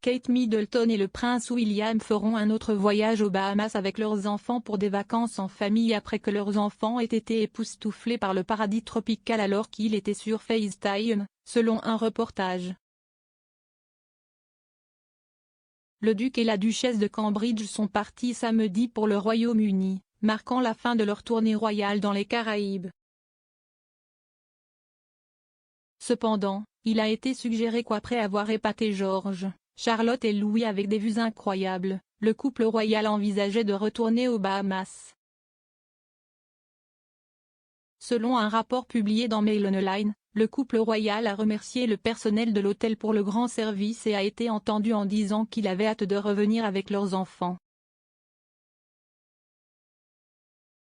Kate Middleton et le prince William feront un autre voyage aux Bahamas avec leurs enfants pour des vacances en famille après que leurs enfants aient été époustouflés par le paradis tropical alors qu'ils étaient sur FaceTime, selon un reportage. Le duc et la duchesse de Cambridge sont partis samedi pour le Royaume-Uni, marquant la fin de leur tournée royale dans les Caraïbes. Cependant, il a été suggéré qu'après avoir épaté George, Charlotte et Louis avec des vues incroyables, le couple royal envisageait de retourner aux Bahamas. Selon un rapport publié dans Mail Online, le couple royal a remercié le personnel de l'hôtel pour le grand service et a été entendu en disant qu'il avait hâte de revenir avec leurs enfants.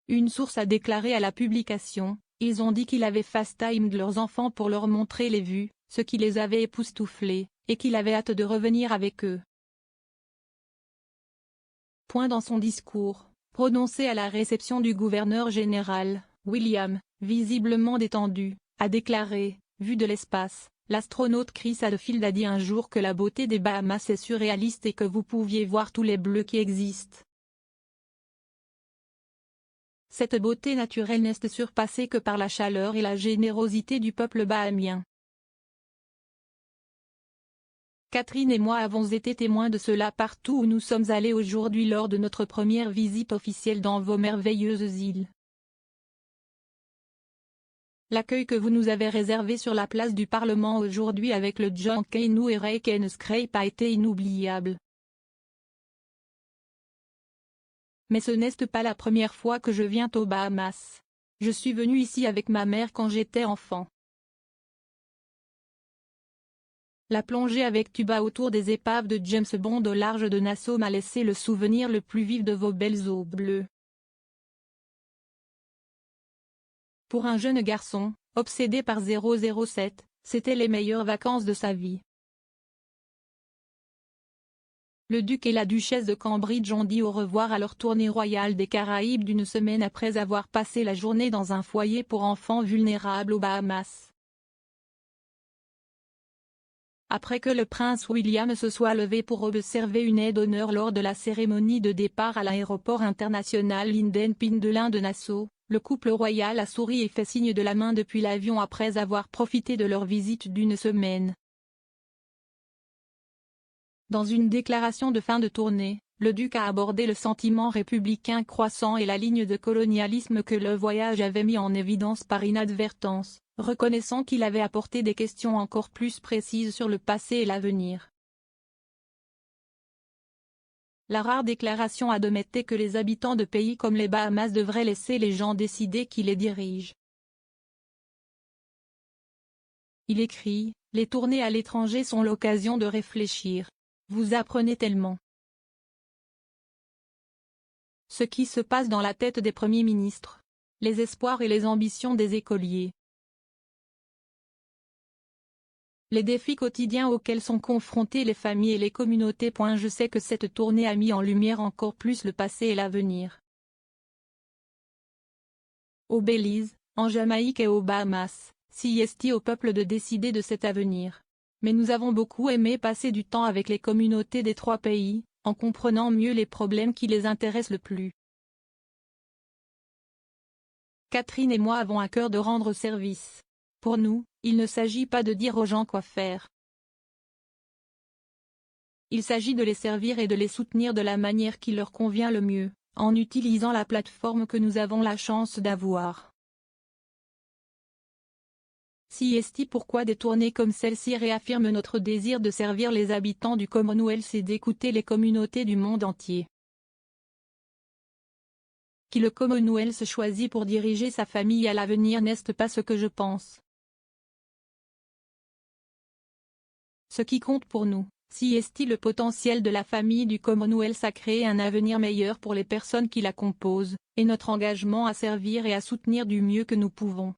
Une source a déclaré à la publication: « Ils ont dit qu'il avait FaceTimed leurs enfants pour leur montrer les vues, ce qui les avait époustouflés, et qu'il avait hâte de revenir avec eux. » Point dans son discours, prononcé à la réception du gouverneur général, William, visiblement détendu, a déclaré: « Vu de l'espace, l'astronaute Chris Hadfield a dit un jour que la beauté des Bahamas est surréaliste et que vous pouviez voir tous les bleus qui existent. Cette beauté naturelle n'est surpassée que par la chaleur et la générosité du peuple bahamien. Catherine et moi avons été témoins de cela partout où nous sommes allés aujourd'hui lors de notre première visite officielle dans vos merveilleuses îles. L'accueil que vous nous avez réservé sur la place du Parlement aujourd'hui avec le John Cainu et Ray Scrape a été inoubliable. Mais ce n'est pas la première fois que je viens aux Bahamas. Je suis venu ici avec ma mère quand j'étais enfant. La plongée avec tuba autour des épaves de James Bond au large de Nassau m'a laissé le souvenir le plus vif de vos belles eaux bleues. » Pour un jeune garçon, obsédé par 007, c'était les meilleures vacances de sa vie. Le duc et la duchesse de Cambridge ont dit au revoir à leur tournée royale des Caraïbes d'une semaine après avoir passé la journée dans un foyer pour enfants vulnérables aux Bahamas. Après que le prince William se soit levé pour observer une aide d'honneur lors de la cérémonie de départ à l'aéroport international Linden Pindelin de Nassau, le couple royal a souri et fait signe de la main depuis l'avion après avoir profité de leur visite d'une semaine. Dans une déclaration de fin de tournée, le duc a abordé le sentiment républicain croissant et la ligne de colonialisme que le voyage avait mis en évidence par inadvertance, reconnaissant qu'il avait apporté des questions encore plus précises sur le passé et l'avenir. La rare déclaration admettait que les habitants de pays comme les Bahamas devraient laisser les gens décider qui les dirigent. Il écrit: « Les tournées à l'étranger sont l'occasion de réfléchir. Vous apprenez tellement. Ce qui se passe dans la tête des premiers ministres. Les espoirs et les ambitions des écoliers. Les défis quotidiens auxquels sont confrontées les familles et les communautés. Je sais que cette tournée a mis en lumière encore plus le passé et l'avenir. Au Belize, en Jamaïque et aux Bahamas, c'est au peuple de décider de cet avenir. Mais nous avons beaucoup aimé passer du temps avec les communautés des trois pays, en comprenant mieux les problèmes qui les intéressent le plus. Catherine et moi avons à cœur de rendre service. Pour nous, il ne s'agit pas de dire aux gens quoi faire. Il s'agit de les servir et de les soutenir de la manière qui leur convient le mieux, en utilisant la plateforme que nous avons la chance d'avoir. Pourquoi des tournées comme celle-ci réaffirment notre désir de servir les habitants du Commonwealth et d'écouter les communautés du monde entier. Qui le Commonwealth choisit pour diriger sa famille à l'avenir n'est pas ce que je pense. Ce qui compte pour nous, c'est le potentiel de la famille du Commonwealth à créer un avenir meilleur pour les personnes qui la composent, et notre engagement à servir et à soutenir du mieux que nous pouvons.